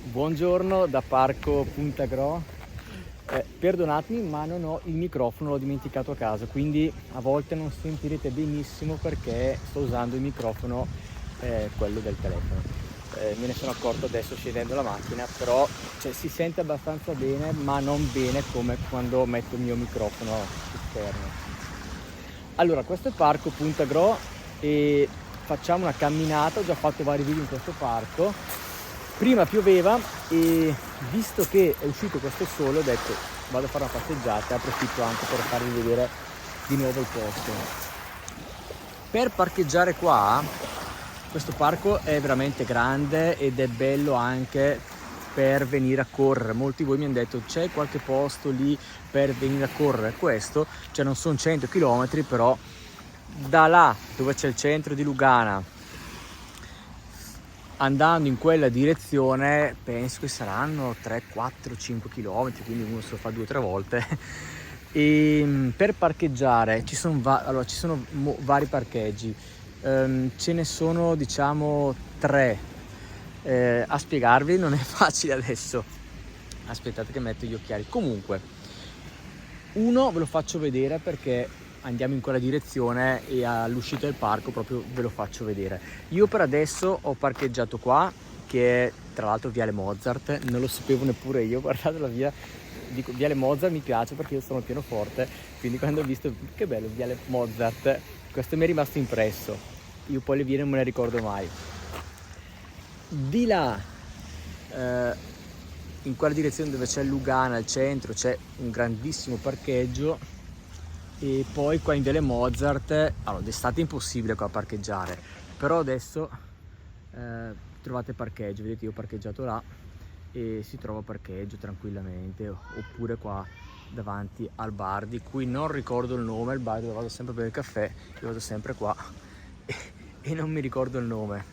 Buongiorno da Parco Punta Gro. Perdonatemi, ma non ho il microfono, l'ho dimenticato a casa, quindi a volte non sentirete benissimo perché sto usando il microfono, quello del telefono. Me ne sono accorto adesso scendendo la macchina, però si sente abbastanza bene, ma non bene come quando metto il mio microfono esterno. Allora, questo è Parco Punta Gro e facciamo una camminata. Ho già fatto vari video in questo parco. Prima pioveva e visto che è uscito questo sole ho detto vado a fare una passeggiata e approfitto anche per farvi vedere di nuovo il posto. Per parcheggiare qua, questo parco è veramente grande ed è bello anche per venire a correre. Molti di voi mi hanno detto c'è qualche posto lì per venire a correre. Questo, non sono 100 km, però da là dove c'è il centro di Lugana andando in quella direzione penso che saranno 3, 4, 5 km, quindi uno se lo fa 2 o 3 volte. E per parcheggiare ci sono vari parcheggi, ce ne sono diciamo 3. A spiegarvi non è facile adesso, aspettate che metto gli occhiali. Comunque uno ve lo faccio vedere perché andiamo in quella direzione e all'uscita del parco proprio ve lo faccio vedere. Io per adesso ho parcheggiato qua, che è tra l'altro Viale Mozart, non lo sapevo neppure io, guardate la via, dico Viale Mozart mi piace perché io sono al pianoforte, quindi quando ho visto che bello Viale Mozart, questo mi è rimasto impresso, io poi le vie non me ne ricordo mai. Di là, in quella direzione dove c'è Lugana al centro c'è un grandissimo parcheggio. E poi qua in Viale Mozart, allora d'estate è impossibile qua parcheggiare, però adesso trovate parcheggio, vedete io ho parcheggiato là e si trova parcheggio tranquillamente, oppure qua davanti al bar di cui non ricordo il nome, il bar dove vado sempre a bere il caffè, io vado sempre qua e non mi ricordo il nome.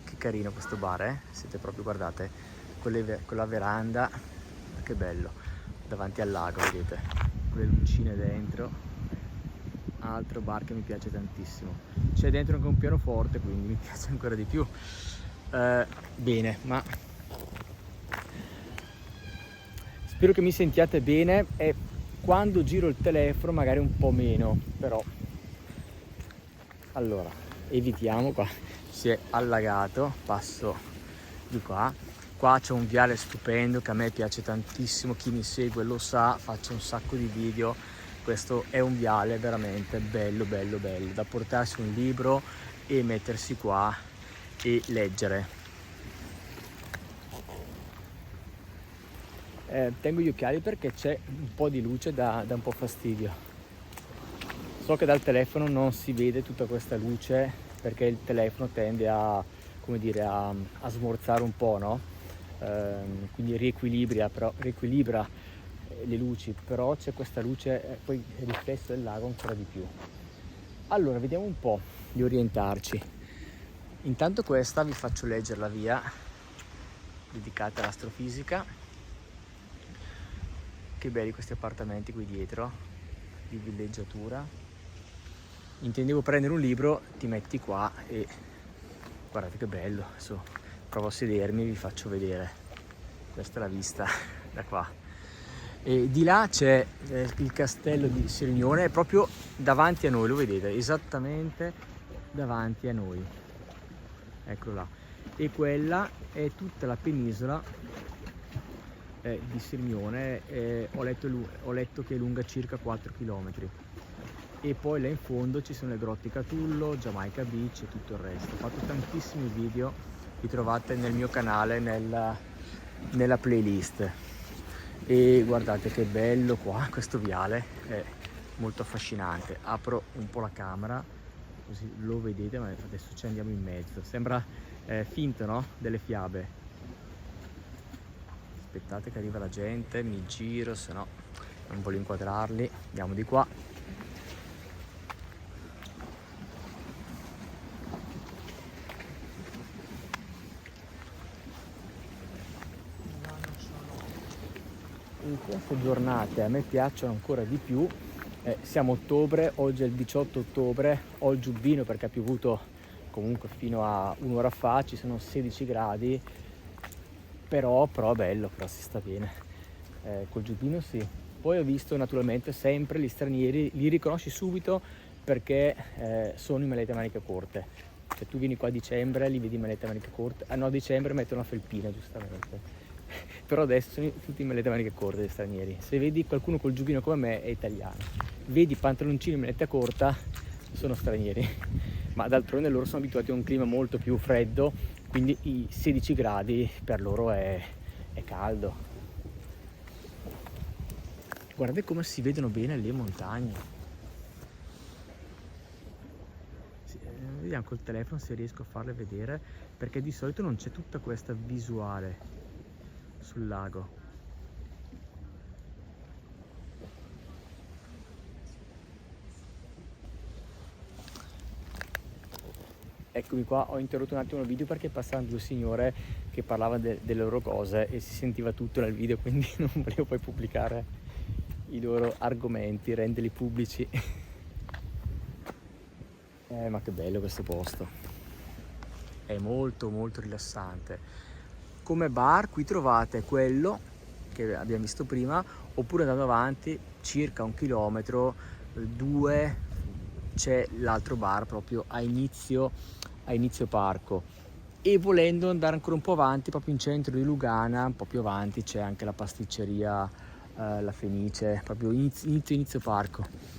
Che carino questo bar, siete proprio, guardate, con la veranda, che bello, davanti al lago, vedete, con le lucine dentro, altro bar che mi piace tantissimo. C'è dentro anche un pianoforte, quindi mi piace ancora di più. Bene, ma spero che mi sentiate bene e quando giro il telefono magari un po' meno, però allora evitiamo. Qua si è allagato, passo di qua. Qua c'è un viale stupendo che a me piace tantissimo, chi mi segue lo sa, faccio un sacco di video. Questo è un viale veramente bello bello bello da portarsi un libro e mettersi qua e leggere. Tengo gli occhiali perché c'è un po' di luce da un po' fastidio. So che dal telefono non si vede tutta questa luce perché il telefono tende a, come dire, a smorzare un po', no? Quindi riequilibra le luci, però c'è questa luce, poi il riflesso del lago ancora di più. Allora vediamo un po' di orientarci. Intanto questa vi faccio leggere la via dedicata all'astrofisica. Che belli questi appartamenti qui dietro di villeggiatura. Intendevo prendere un libro, ti metti qua e guardate che bello. Adesso provo a sedermi e vi faccio vedere. Questa è la vista da qua. E di là c'è il castello di Sirmione, è proprio davanti a noi, lo vedete, esattamente davanti a noi, eccolo là. E quella è tutta la penisola di Sirmione, ho letto che è lunga circa 4 km. E poi là in fondo ci sono le grotte Catullo, Jamaica Beach e tutto il resto. Ho fatto tantissimi video, li trovate nel mio canale nella playlist. E guardate che bello qua, questo viale è molto affascinante. Apro un po' la camera così lo vedete, ma adesso ci andiamo in mezzo, sembra finto, no? Delle fiabe. Aspettate che arriva la gente, mi giro, se no non voglio inquadrarli. Andiamo di qua. In queste giornate a me piacciono ancora di più. Siamo a ottobre, oggi è il 18 ottobre, ho il giubbino perché ha piovuto comunque fino a un'ora fa, ci sono 16 gradi però è bello, però si sta bene. Col giubbino sì. Poi ho visto naturalmente sempre gli stranieri, li riconosci subito perché sono in maglietta a maniche corte. Se tu vieni qua a dicembre, li vedi in maglietta a maniche corte. Ah no, a dicembre mettono una felpina, giustamente. Però adesso sono tutti in maglietta a maniche corte gli stranieri. Se vedi qualcuno col giubbino come me è italiano. Vedi pantaloncini in maglietta corta, sono stranieri. Ma d'altronde loro sono abituati a un clima molto più freddo, quindi i 16 gradi per loro è caldo. Guardate come si vedono bene le montagne. Vediamo col telefono se riesco a farle vedere, perché di solito non c'è tutta questa visuale sul lago. Eccomi qua, ho interrotto un attimo il video perché passavano due signore che parlavano delle loro cose e si sentiva tutto nel video, quindi non volevo poi pubblicare i loro argomenti, renderli pubblici. Ma che bello questo posto, è molto molto rilassante. Come bar qui trovate quello che abbiamo visto prima, oppure andando avanti circa 1 chilometro, 2, c'è l'altro bar proprio a inizio parco, e volendo andare ancora un po' avanti, proprio in centro di Lugana, un po' più avanti c'è anche la pasticceria La Fenice, proprio inizio parco.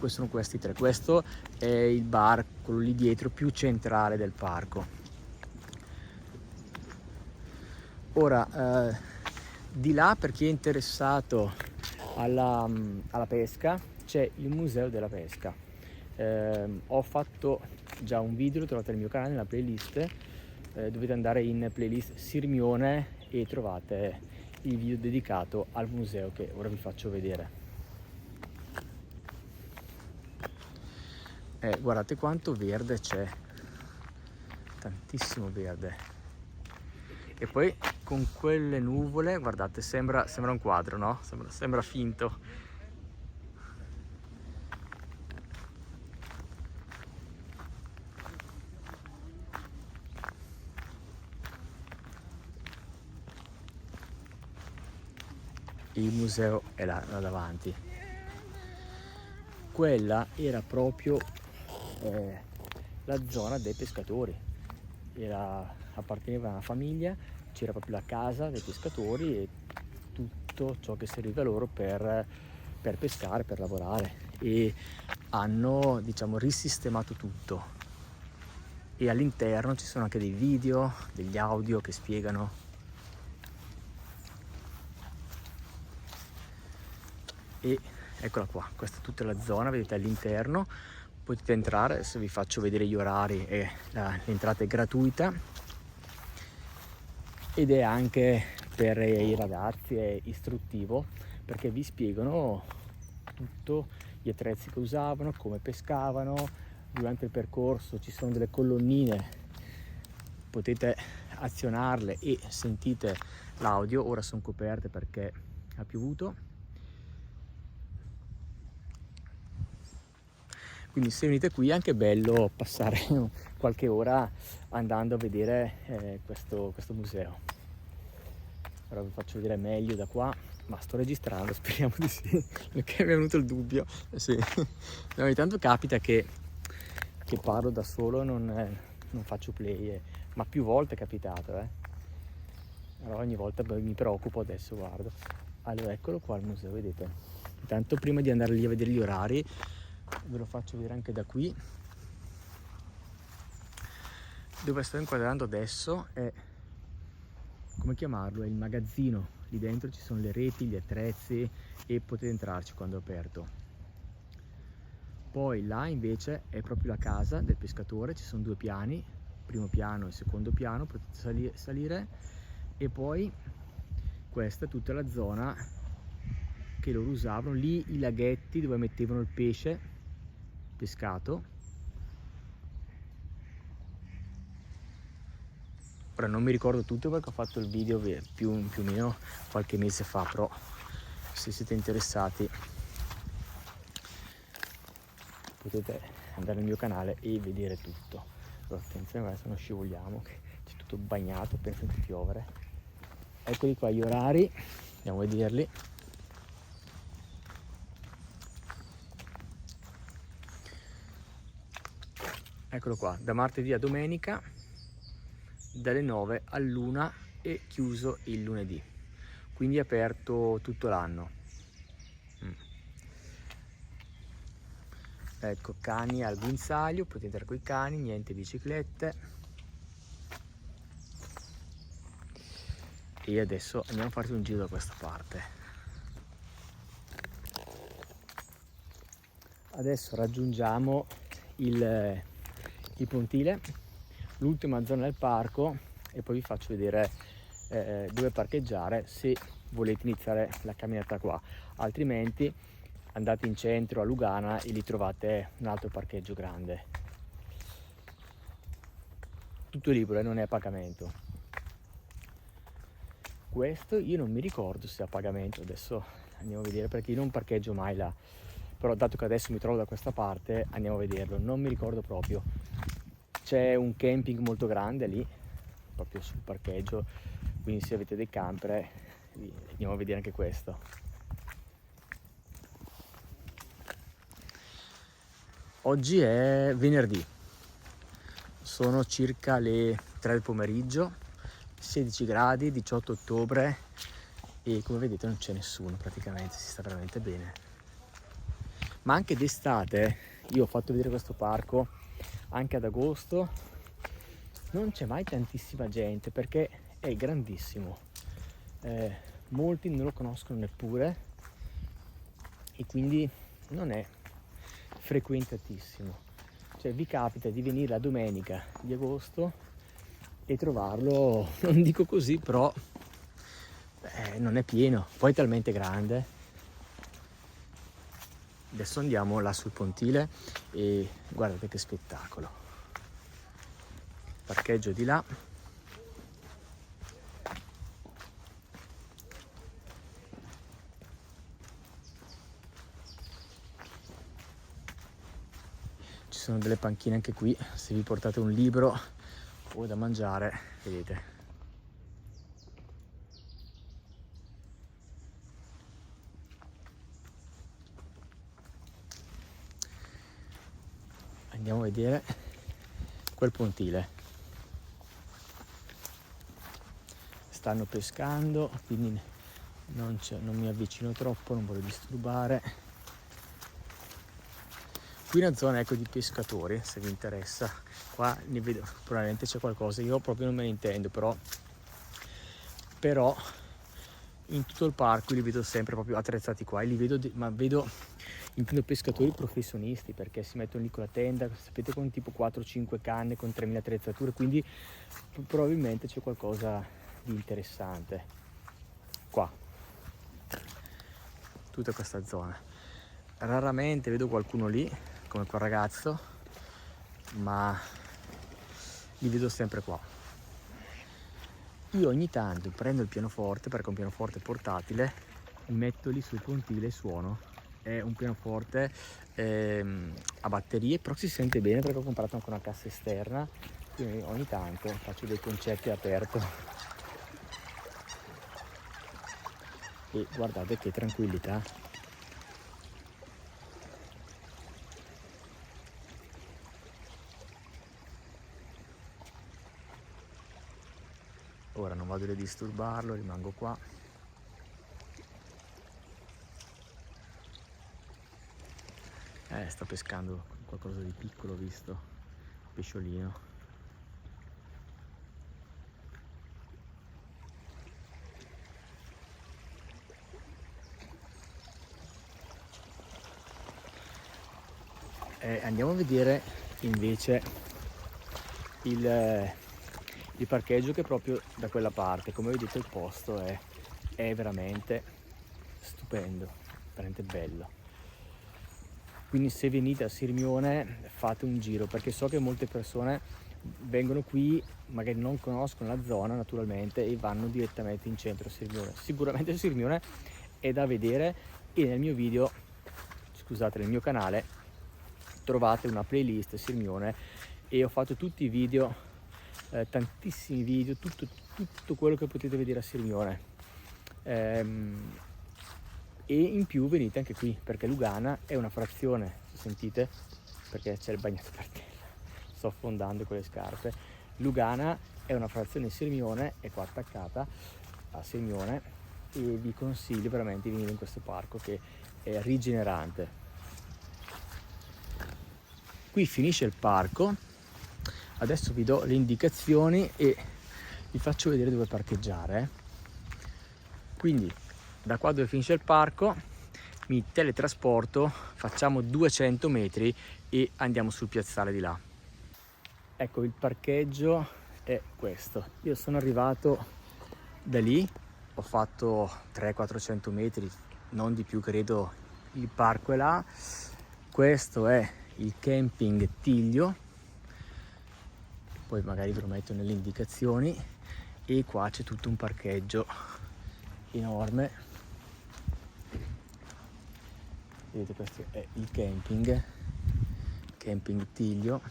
Sono questi tre. Questo è il bar, quello lì dietro, più centrale del parco. Ora, di là, per chi è interessato alla pesca, c'è il museo della pesca. Ho fatto già un video, lo trovate nel mio canale, nella playlist. Dovete andare in playlist Sirmione e trovate il video dedicato al museo che ora vi faccio vedere. Guardate quanto verde c'è, tantissimo verde. E poi con quelle nuvole, guardate, sembra un quadro, no? Sembra finto. Il museo è là davanti. Quella era proprio la zona dei pescatori, apparteneva a una famiglia, c'era proprio la casa dei pescatori e tutto ciò che serviva loro per pescare, per lavorare, e hanno, diciamo, risistemato tutto, e all'interno ci sono anche dei video, degli audio che spiegano. E eccola qua, questa è tutta la zona, vedete all'interno. Potete entrare, adesso vi faccio vedere gli orari, e l'entrata è gratuita ed è anche per i ragazzi, è istruttivo perché vi spiegano tutto, gli attrezzi che usavano, come pescavano. Durante il percorso ci sono delle colonnine, potete azionarle e sentite l'audio. Ora sono coperte perché ha piovuto. Quindi se venite qui è anche bello passare qualche ora andando a vedere questo museo. Ora vi faccio vedere meglio da qua, ma sto registrando, speriamo di sì, perché mi è venuto il dubbio. Sì. Ogni tanto capita che parlo da solo, non faccio play, ma più volte è capitato. Allora ogni volta mi preoccupo, adesso guardo. Allora eccolo qua il museo, vedete. Intanto prima di andare lì a vedere gli orari, ve lo faccio vedere anche da qui. Dove sto inquadrando adesso è, come chiamarlo, è il magazzino. Lì dentro ci sono le reti, gli attrezzi, e potete entrarci quando è aperto. Poi là invece è proprio la casa del pescatore, ci sono 2 piani, primo piano e secondo piano, potete salire. E poi questa è tutta la zona che loro usavano, lì i laghetti dove mettevano il pesce pescato. Ora non mi ricordo tutto perché ho fatto il video più o meno qualche mese fa, però se siete interessati potete andare nel mio canale e vedere tutto. Allora, attenzione, adesso non scivoliamo, che c'è tutto bagnato, penso di piovere. Eccoli qua gli orari, andiamo a vederli. Eccolo qua, da martedì a domenica, dalle 9 all'1 e chiuso il lunedì, quindi è aperto tutto l'anno. Ecco, cani al guinzaglio, potete entrare con i cani, niente biciclette. E adesso andiamo a farci un giro da questa parte. Adesso raggiungiamo il pontile, l'ultima zona del parco, e poi vi faccio vedere dove parcheggiare se volete iniziare la camminata qua, altrimenti andate in centro a Lugana e lì trovate un altro parcheggio grande. Tutto libero, non è a pagamento. Questo io non mi ricordo se è a pagamento, adesso andiamo a vedere perché io non parcheggio mai là, però dato che adesso mi trovo da questa parte andiamo a vederlo, non mi ricordo proprio. C'è un camping molto grande lì, proprio sul parcheggio, quindi se avete dei camper andiamo a vedere anche questo. Oggi è venerdì, sono circa le 3 del pomeriggio, 16 gradi, 18 ottobre e come vedete non c'è nessuno praticamente, si sta veramente bene. Ma anche d'estate, io ho fatto vedere questo parco anche ad agosto, non c'è mai tantissima gente perché è grandissimo, molti non lo conoscono neppure e quindi non è frequentatissimo. Cioè vi capita di venire la domenica di agosto e trovarlo, non dico così, però non è pieno, poi è talmente grande. Adesso andiamo là sul pontile e guardate che spettacolo. Parcheggio di là. Ci sono delle panchine anche qui, se vi portate un libro o da mangiare, vedete. Andiamo a vedere quel pontile. Stanno pescando, quindi non mi avvicino troppo, non voglio disturbare. Qui una zona, ecco, di pescatori, se vi interessa. Qua ne vedo, probabilmente c'è qualcosa, io proprio non me ne intendo, però in tutto il parco li vedo sempre proprio attrezzati qua, e li vedo, ma vedo, intendo pescatori professionisti, perché si mettono lì con la tenda, sapete, con tipo 4-5 canne, con 3000 attrezzature, quindi probabilmente c'è qualcosa di interessante qua, tutta questa zona. Raramente vedo qualcuno lì come quel ragazzo, ma li vedo sempre qua. Io ogni tanto prendo il pianoforte, perché è un pianoforte portatile, mi metto lì sul pontile e suono. È un pianoforte a batterie, però si sente bene perché ho comprato anche una cassa esterna, quindi ogni tanto faccio dei concerti aperto. E guardate che tranquillità. Ora non vado a disturbarlo, rimango qua. Sta pescando qualcosa di piccolo, visto, pesciolino. Andiamo a vedere invece il parcheggio che è proprio da quella parte. Come vedete il posto è veramente stupendo, veramente bello. Quindi se venite a Sirmione fate un giro, perché so che molte persone vengono qui, magari non conoscono la zona naturalmente e vanno direttamente in centro a Sirmione. Sicuramente Sirmione è da vedere e nel mio video, scusate, nel mio canale trovate una playlist Sirmione e ho fatto tutti i video tantissimi video, tutto quello che potete vedere a Sirmione. E in più venite anche qui, perché Lugana è una frazione, se sentite, perché c'è il bagnato per terra, sto affondando con le scarpe. Lugana è una frazione di Sirmione, è qua attaccata a Sirmione, e vi consiglio veramente di venire in questo parco che è rigenerante. Qui finisce il parco, adesso vi do le indicazioni e vi faccio vedere dove parcheggiare. Quindi da qua dove finisce il parco mi teletrasporto, facciamo 200 metri e andiamo sul piazzale di là. Ecco, il parcheggio è questo. Io sono arrivato da lì, ho fatto 300-400 metri, non di più credo, il parco è là. Questo è il camping Tiglio, poi magari ve lo metto nelle indicazioni, e qua c'è tutto un parcheggio enorme. Vedete, questo è il camping Tiglio.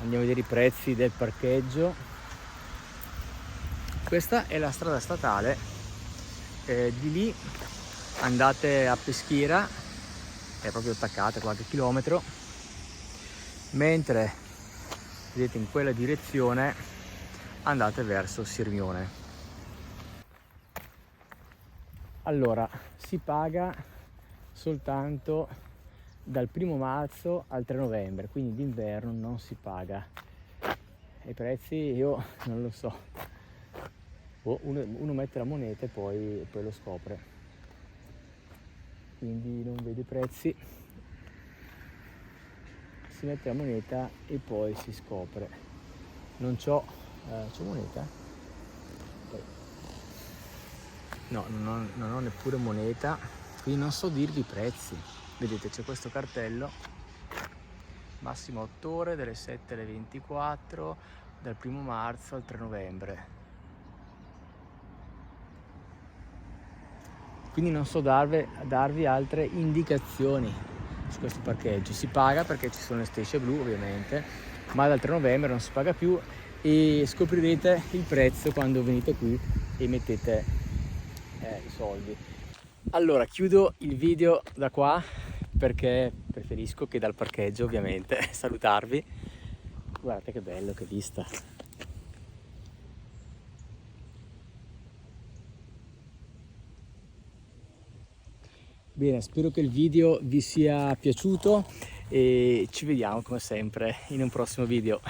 Andiamo a vedere i prezzi del parcheggio. Questa è la strada statale, di lì andate a Peschiera, è proprio attaccata, qualche chilometro, mentre vedete in quella direzione andate verso Sirmione. Allora, si paga soltanto dal 1° marzo al 3 novembre, quindi d'inverno non si paga. I prezzi io non lo so, uno mette la moneta e poi lo scopre, quindi non vedo i prezzi, si mette la moneta e poi si scopre. Non c'ho moneta? No, non ho neppure moneta, quindi non so dirvi i prezzi. Vedete, c'è questo cartello, massimo 8 ore, dalle 7 alle 24, dal 1° marzo al 3 novembre. Quindi non so darvi altre indicazioni su questo parcheggio. Si paga perché ci sono le strisce blu ovviamente, ma dal 3 novembre non si paga più, e scoprirete il prezzo quando venite qui e mettete i soldi. Allora, chiudo il video da qua perché preferisco che dal parcheggio ovviamente salutarvi. Guardate che bello, che vista. Bene, spero che il video vi sia piaciuto e ci vediamo come sempre in un prossimo video.